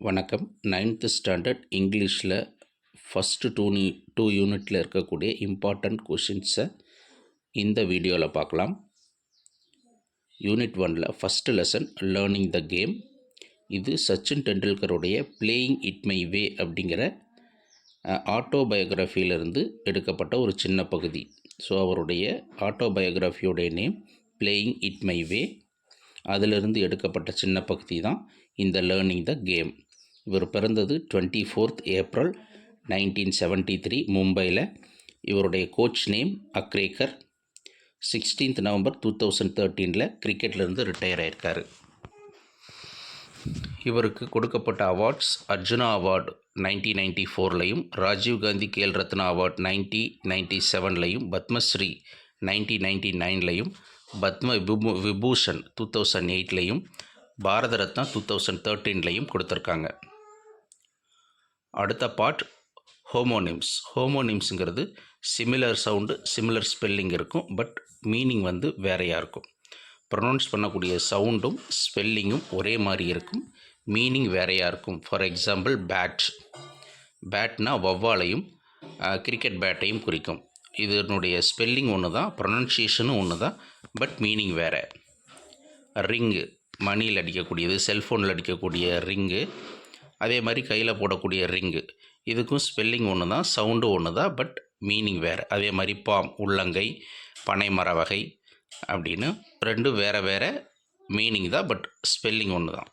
வணக்கம். 9th standard இங்கிலீஷில் first two யூனிட்டில் இருக்கக்கூடிய இம்பார்ட்டண்ட் கொஷின்ஸை இந்த வீடியோவில் பார்க்கலாம். யூனிட் 1ல் first lesson learning the game. இது சச்சின் டெண்டுல்கருடைய பிளேயிங் இட் மை வே அப்படிங்கிற ஆட்டோபயோகிராஃபியிலிருந்து எடுக்கப்பட்ட ஒரு சின்ன பகுதி. ஸோ அவருடைய ஆட்டோபயோகிராஃபியோடைய name playing it my way. அதிலிருந்து எடுக்கப்பட்ட சின்ன பகுதி தான் இந்த லேர்னிங் த கேம். இவர் பிறந்தது 24th ஏப்ரல் 1973 மும்பையில். இவருடைய coach name Achrekar. 16th November 2013 கிரிக்கெட்லேருந்து ரிட்டையர் ஆயிருக்கார். இவருக்கு கொடுக்கப்பட்ட அவார்ட்ஸ் அர்ஜுனா அவார்டு 1994லையும், ராஜீவ்காந்தி கேல் ரத்னா அவார்டு 1997லையும், பத்மஸ்ரீ 1999லையும், பத்ம விபூஷன் 2008லையும், பாரத ரத்னா 2013லையும் கொடுத்துருக்காங்க. அடுத்த பார்ட் ஹோமோனிம்ஸ். ஹோமோனிம்ஸுங்கிறது சிமிலர் சவுண்டு, சிமிலர் ஸ்பெல்லிங் இருக்கும், பட் மீனிங் வேறையாக இருக்கும். ப்ரொனவுன்ஸ் பண்ணக்கூடிய சவுண்டும் ஸ்பெல்லிங்கும் ஒரே மாதிரி இருக்கும், மீனிங் வேறையாக இருக்கும். ஃபார் எக்ஸாம்பிள் பேட்னா வவ்வாலையும் கிரிக்கெட் பேட்டையும் குறிக்கும். இதனுடைய ஸ்பெல்லிங் ஒன்று தான், ப்ரொனன்சியேஷனும் ஒன்று தான், பட் மீனிங் வேறு. ரிங்கு மணியில் அடிக்கக்கூடியது, செல்ஃபோனில் அடிக்கக்கூடிய ரிங்கு, அதே மாதிரி கையில் போடக்கூடிய ரிங்கு, இதுக்கும் ஸ்பெல்லிங் ஒன்று தான், சவுண்டு ஒன்று தான், பட் மீனிங் வேறு. அதே மாதிரி பாம் உள்ளங்கை, பனைமர வகை அப்படின்னு ரெண்டும் வேறு வேறு மீனிங் தான், பட் ஸ்பெல்லிங் ஒன்று தான்.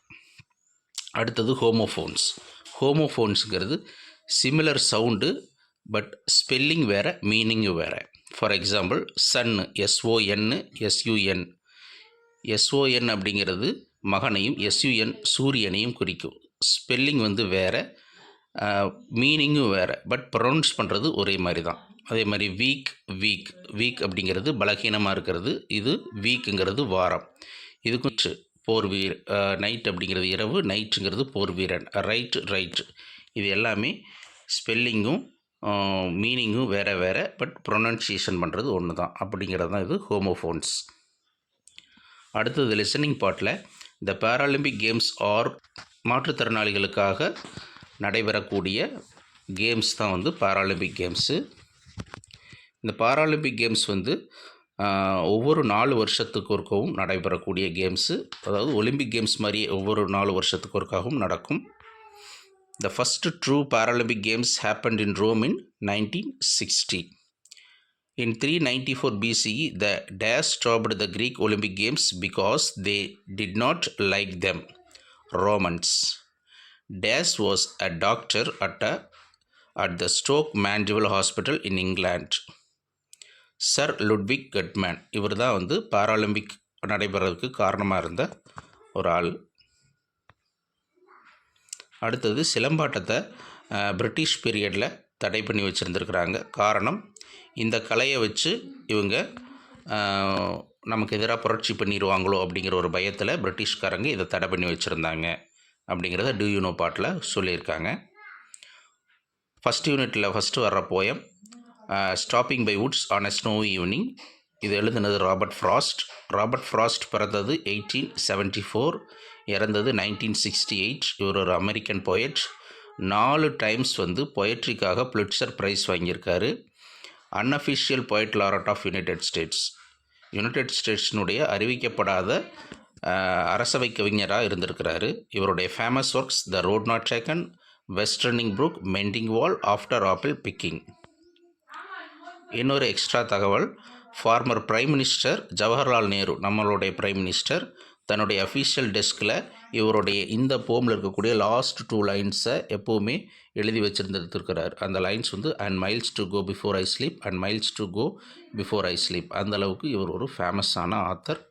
அடுத்தது ஹோமோஃபோன்ஸ். ஹோமோஃபோன்ஸுங்கிறது சிமிலர் சவுண்டு, பட் ஸ்பெல்லிங் வேறு, மீனிங்கும் வேறு. ஃபார் எக்ஸாம்பிள் சன்னு, SON, SUN. SON அப்படிங்கிறது மகனையும், SUN சூரியனையும் குறிக்கும். ஸ்பெல்லிங் வேறு, மீனிங்கும் வேறு, பட் ப்ரொனவுன்ஸ் பண்ணுறது ஒரே மாதிரி தான். அதே மாதிரி வீக் அப்படிங்கிறது பலகீனமாக இருக்கிறது, இது வீக்குங்கிறது வாரம். இதுக்கும் போர் நைட் அப்படிங்கிறது இரவு, நைட்டுங்கிறது போர் வீரன். ரைட் இது எல்லாமே ஸ்பெல்லிங்கும் மீனிங்கும் வேறு வேறு, பட் ப்ரொனன்சியேஷன் பண்ணுறது ஒன்று தான். அப்படிங்கிறது தான் இது ஹோமோஃபோன்ஸ். அடுத்தது லிசனிங் பார்ட்டில் த பாராலிம்பிக் கேம்ஸ் ஆர் மாற்றுத்திறனாளிகளுக்காக நடைபெறக்கூடிய கேம்ஸ் தான் பாராலிம்பிக் கேம்ஸு. இந்த பாராலிம்பிக் கேம்ஸ் ஒவ்வொரு 4 வருஷத்துக்கு ஒருக்கவும் நடைபெறக்கூடிய கேம்ஸு. அதாவது ஒலிம்பிக் கேம்ஸ் மாதிரியே ஒவ்வொரு 4 வருஷத்துக்கு ஒருக்காகவும் நடக்கும். The first true Paralympic games happened in Rome in 1960. In 394 BCE, the Danes stopped the Greek Olympic Games because they did not like them. Romans. Danes was a doctor at the Stoke Mandeville Hospital in England. Sir Ludwig Guttmann. இவர் தான் Paralympic நடைபெறதுக்கு காரணமாக இருந்த ஒரு ஆள். அடுத்தது சிலம்பாட்டத்தை British பீரியடில் தடை பண்ணி வச்சுருந்துருக்குறாங்க. காரணம், இந்த கலையை வச்சு இவங்க நமக்கு எதிராக புரட்சி பண்ணிடுவாங்களோ அப்படிங்கிற ஒரு பயத்தில் பிரிட்டிஷ்காரங்க இதை தடை பண்ணி வச்சுருந்தாங்க அப்படிங்கிறத டூ யூ நோ பாட்டில் சொல்லியிருக்காங்க. ஃபஸ்ட் யூனிட்டில் ஃபஸ்ட்டு வர்ற poem stopping by woods on a snowy evening. இது எழுதுனது ராபர்ட் ஃப்ராஸ்ட். பிறந்தது 1874, இறந்தது 1968. இவர் ஒரு அமெரிக்கன் போயட். 4 டைம்ஸ் பொயட்ரிக்காக புலிட்சர் ப்ரைஸ் வாங்கியிருக்காரு. Unofficial poet laureate of united ஸ்டேட்ஸினுடைய அறிவிக்கப்படாத அரசவை கவிஞராக இருந்திருக்கிறாரு. இவருடைய famous works the road not taken, westerning brook, mending wall, after apple picking. இன்னொரு எக்ஸ்ட்ரா தகவல், former prime minister Jawaharlal Nehru, நம்மளுடைய பிரைம் மினிஸ்டர், தன்னுடைய அஃபீஷியல் டெஸ்கில் இவருடைய இந்த போமில் இருக்கக்கூடிய லாஸ்ட் 2 லைன்ஸை எப்போவுமே எழுதி வச்சுருந்துருக்கிறார். அந்த lines and miles to go before I sleep, and miles to go before I sleep. அந்தளவுக்கு இவர் ஒரு ஃபேமஸான ஆத்தர்.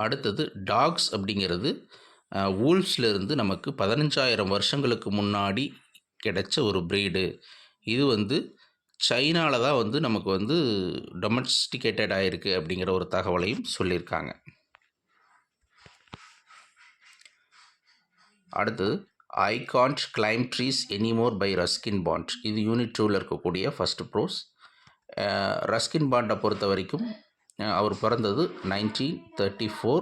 அடுத்தது டாக்ஸ் அப்படிங்கிறது வூல்ஃப்ஸ்லேருந்து நமக்கு 15,000 வருஷங்களுக்கு முன்னாடி கிடைச்ச ஒரு ப்ரீடு. இது சைனாவில் தான் நமக்கு டொமஸ்டிகேட்டட் ஆகிருக்கு அப்படிங்கிற ஒரு தகவலையும் சொல்லியிருக்காங்க. அடுத்தது I can't climb trees anymore by Ruskin Bond. இது யூனிட் 2ல் இருக்கக்கூடிய ஃபஸ்ட்டு ப்ரோஸ். ரஸ்கின் பாண்டை பொறுத்த வரைக்கும் அவர் பிறந்தது 1934.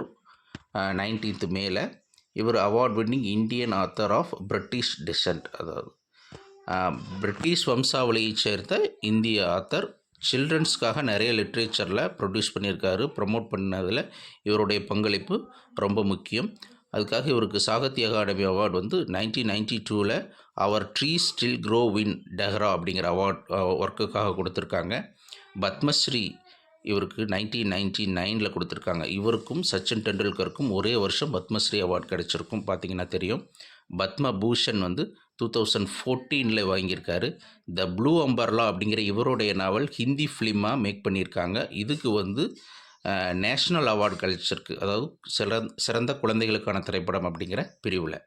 19th மேல இவர் award winning Indian author of British descent, அதாவது பிரிட்டிஷ் வம்சாவளியைச் சேர்ந்த இந்திய ஆத்தர். சில்ட்ரன்ஸ்க்காக நிறைய லிட்ரேச்சரில் ப்ரொடியூஸ் பண்ணியிருக்காரு. ப்ரமோட் பண்ணதில் இவருடைய பங்களிப்பு ரொம்ப முக்கியம். அதுக்காக இவருக்கு சாகித்ய அகாடமி அவார்டு வந்து 1992 அவர் ட்ரீ ஸ்டில் க்ரோவ் இன் டெஹ்ரா அப்படிங்கிற அவார்ட் ஒர்க்குக்காக கொடுத்துருக்காங்க. பத்மஸ்ரீ இவருக்கு 1999 கொடுத்துருக்காங்க. இவருக்கும் சச்சின் டெண்டுல்கருக்கும் ஒரே வருஷம் பத்மஸ்ரீ அவார்டு கிடச்சிருக்கும், பார்த்திங்கன்னா தெரியும். பத்ம பூஷன் வந்து 2014 வாங்கியிருக்காரு. த ப்ளூ அம்பர்லா அப்படிங்கிற இவருடைய நாவல் ஹிந்தி ஃபிலிமாக மேக் பண்ணியிருக்காங்க. இதுக்கு வந்து நேஷ்னல் அவார்டு கழிச்சிருக்கு, அதாவது சிறந்த குழந்தைகளுக்கான திரைப்படம் அப்படிங்கிற பிரிவில்.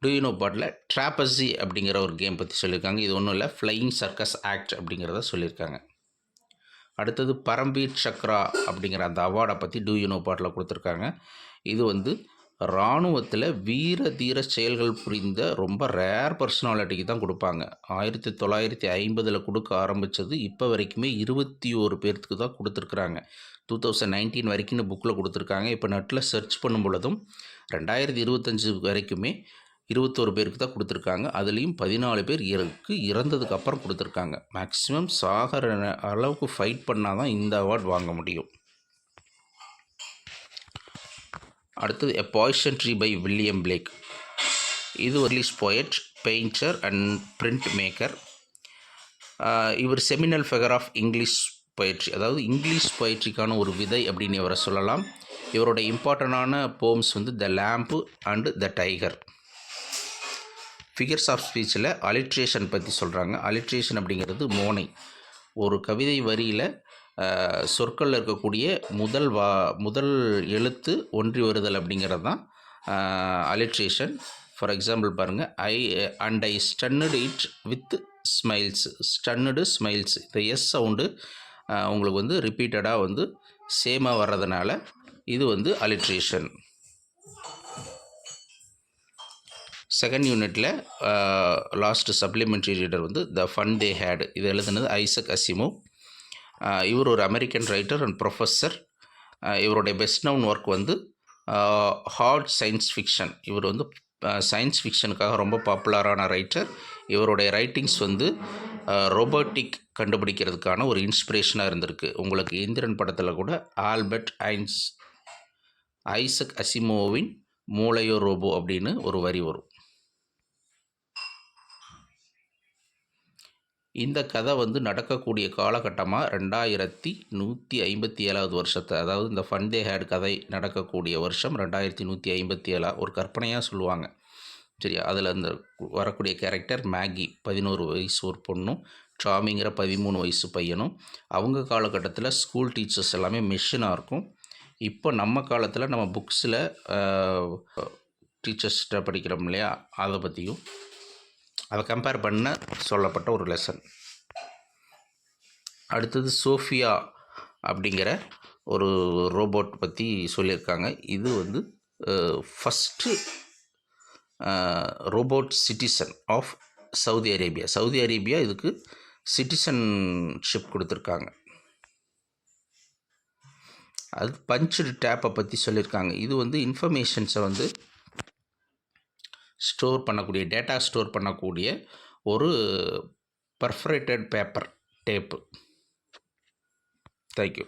டூயூனோ பாட்டில் ட்ராப்பஸி அப்படிங்கிற ஒரு கேம் பற்றி சொல்லியிருக்காங்க. இது ஒன்றும் இல்லை, ஃப்ளையிங் சர்க்கஸ் ஆக்ட் அப்படிங்கிறத சொல்லியிருக்காங்க. அடுத்தது பரம்வீர் சக்ரா அப்படிங்கிற அந்த அவார்டை பற்றி டூயூனோ பாட்டில் கொடுத்துருக்காங்க. இது வந்து இராணுவத்தில் வீர தீர செயல்கள் புரிந்த ரொம்ப ரேர் பர்சனாலிட்டிக்கு தான் கொடுப்பாங்க. 1950 கொடுக்க ஆரம்பித்தது இப்போ வரைக்குமே 21 பேர்த்துக்கு தான் கொடுத்துருக்குறாங்க. 2019 வரைக்கும் புக்கில் கொடுத்துருக்காங்க. இப்போ நெட்டில் சர்ச் பண்ணும் பொழுதும் 2025 வரைக்குமே 21 பேருக்கு தான் கொடுத்துருக்காங்க. அதுலேயும் 14 பேர் இறந்ததுக்கு அப்புறம் கொடுத்துருக்காங்க. மேக்ஸிமம் சாகிற அளவுக்கு ஃபைட் பண்ணால் தான் இந்த அவார்டு வாங்க முடியும். அடுத்தது a poison tree by William Blake. இது ஒரு English poet, painter and printmaker. இவர் seminal figure of English poetry, அதாவது இங்கிலீஷ் பொயட்ரிக்கான ஒரு விதை அப்படின்னு இவரை சொல்லலாம். இவரோட இம்பார்ட்டண்டான போம்ஸ் வந்து the lamb and the tiger. Figures of ஸ்பீச்சில் அலிட்ரேஷன் பற்றி சொல்கிறாங்க. அலிட்ரேஷன் அப்படிங்கிறது மோனை. ஒரு கவிதை வரியில் சொற்களில் இருக்கக்கூடிய முதல் எழுத்து ஒன்றி வருதல் அப்படிங்கிறது தான் அலிட்ரேஷன். ஃபார் எக்ஸாம்பிள் பாருங்கள், ஐ ஸ்டன்னுடு இட் வித் ஸ்மைல்ஸ். ஸ்டன்னுடு ஸ்மைல்ஸ், இந்த எஸ் சவுண்டு உங்களுக்கு வந்து ரிப்பீட்டடாக வந்து சேமாக வர்றதுனால இது வந்து அலிட்ரேஷன். செகண்ட் யூனிட்டில் லாஸ்ட் சப்ளிமெண்ட்ரி ரீடர் வந்து த ஃபன் தே ஹேட். இது எழுதுனது ஐசக் அசிமோவ். இவர் ஒரு அமெரிக்கன் ரைட்டர் அண்ட் ப்ரொஃபஸர். இவருடைய பெஸ்ட் நவுன் ஒர்க் வந்து ஹார்ட் சயின்ஸ் ஃபிக்ஷன். இவர் வந்து சயின்ஸ் ஃபிக்ஷனுக்காக ரொம்ப பாப்புலரான ரைட்டர். இவருடைய ரைட்டிங்ஸ் வந்து ரோபோட்டிக் கண்டுபிடிக்கிறதுக்கான ஒரு இன்ஸ்பிரேஷனாக இருந்திருக்கு. உங்களுக்கு இந்திரன் படத்தில் கூட ஆல்பர்ட் ஐசக் அசிமோவின் மூளையோ ரோபோ அப்படின்னு ஒரு வரி வரும். இந்த கதை வந்து நடக்கக்கூடிய காலகட்டமாக 2157 வருஷத்தை, அதாவது இந்த ஃபன் தே ஹேட் கதை நடக்கக்கூடிய வருஷம் 2157 ஒரு கற்பனையாக சொல்லுவாங்க. சரியா? அதில் அந்த வரக்கூடிய கேரக்டர் மேகி 11 வயசு ஒரு பொண்ணும், டாமிங்கிற 13 வயசு பையனும். அவங்க காலகட்டத்தில் ஸ்கூல் டீச்சர்ஸ் எல்லாமே மிஷினாக இருக்கும். இப்போ நம்ம காலத்தில் நம்ம புக்ஸில் டீச்சர்ஸ்கிட்ட படிக்கிறோம் இல்லையா, அதை பற்றியும் அதை கம்பேர் பண்ண சொல்லப்பட்ட ஒரு லெசன். அடுத்தது சோஃபியா அப்படிங்கிற ஒரு ரோபோட் பற்றி சொல்லியிருக்காங்க. இது வந்து first robot citizen of Saudi Arabia. Saudi Arabia இதுக்கு சிட்டிசன்ஷிப் கொடுத்துருக்காங்க. அது பஞ்சு டேப்பை பற்றி சொல்லியிருக்காங்க. இது வந்து இன்ஃபர்மேஷன்ஸை வந்து ஸ்டோர் பண்ணக்கூடிய, டேட்டா ஸ்டோர் பண்ணக்கூடிய ஒரு பர்ஃபரேட்டட் பேப்பர் டேப்பு. தேங்க்யூ.